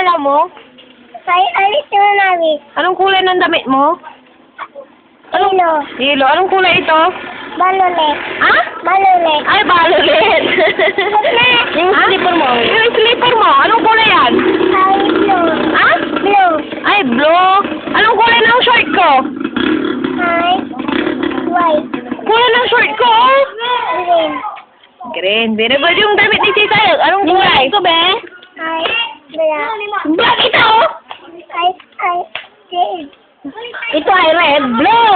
alam mo? Ay, alis naman namin. Anong kulay ng damit mo? Ilo. Yelo. Anong kulay ito? Balulet. Ha? Balulet. Ay, balulit. Yung slipper mo. Yung slipper mo. Anong kulay yan? Ay, blue. Ha? Blue. Ay, blue. Anong kulay ng short ko? Ay, white. Kulay ng short ko, oh. Green. Green. Very good yung damit ni Tita. Anong kulay? Ito, be? Ay, black. Black ito, oh. Ay, green. Ito ay red. Blue.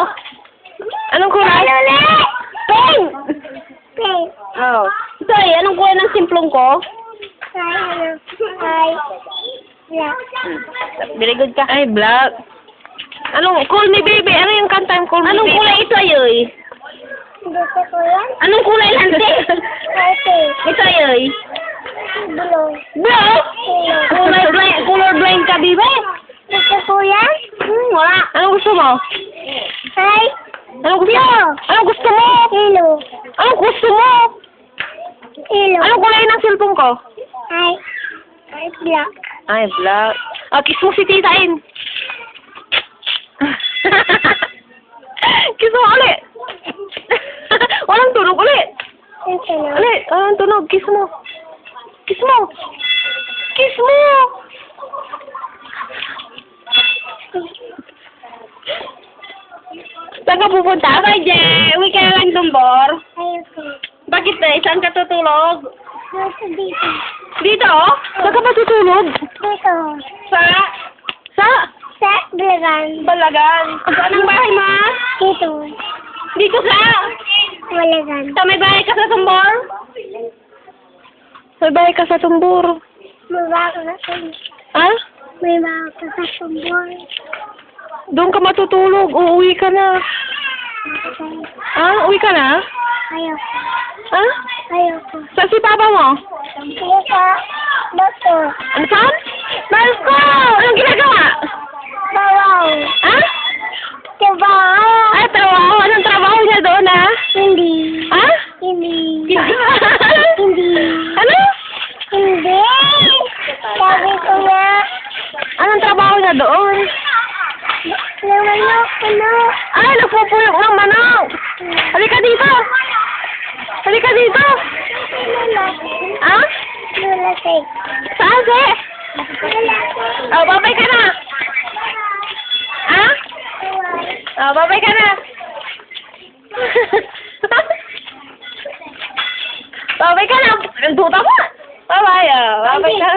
Anong kulay? Balulet. Pink. Pink. Oh. Ito ay, anong kulay ng simplong ko? Ay, ay, black. Very good ka. Ay, black. Anong, call me baby. Ano yung kanta yung call me Anong baby? kulay ito, ayoy? Gusto ko yan. Anong kulay lante? Ay, pink. ito, ayoy? Blue. Blue? Yellow. Color blind ka, baby? Gusto ko yan. Wala. Anong gusto mo? Ay, Anong gusto mo? Anong gusto mo? yellow. Anong gusto mo? Yellow. Anong kulay ng cellphone ko? Ay, black. Ay, black. Ah, kiss mo si Tita In. Kiss mo ulit. Walang tunog ulit. Ito na. Ulit, walang tunog. Kiss mo. Kiss mo. Kiss mo. Saan ka pupunta? Kay Je, uwi ka lang tumbor. Ayoko. Bakit na? Saan ka tutulog? Nasa dito. Dito? Saan ka matutulog? Dito. Sa? Sa? Sa Bulagan. Balagan. Saan ang bahay mo? Dito. Dito sa? Bulagan. Sa may bahay ka sa tumbor? May bahay ka sa tumbor. May baka na sa Ha? May baka sa sumbor. Doon ka matutulog. Uuwi ka na. Ha? Uwi ka na? Ayoko. Ha? Ayoko. Saan si papa mo? Ayoko. Doktor. Ano saan? Marco! Anong ginagawa? Bawaw. Ha? Trabaho. Ay, trabaho. Anong trabaho niya doon, ha? Hindi. Ha? Hindi. Hindi. Ano? Hindi. Sabi ko nga. Anong trabaho niya doon? Namanok ko na. Ay, nagpupuyok ng manok. Halika dito. Halika dito. Ha? Lulasig. Saan, Se? Lulasig. Oh, babay ka na. Ha? Oh, babay ka na. Babay ka na. Ang tuta mo. Babay, babay ka.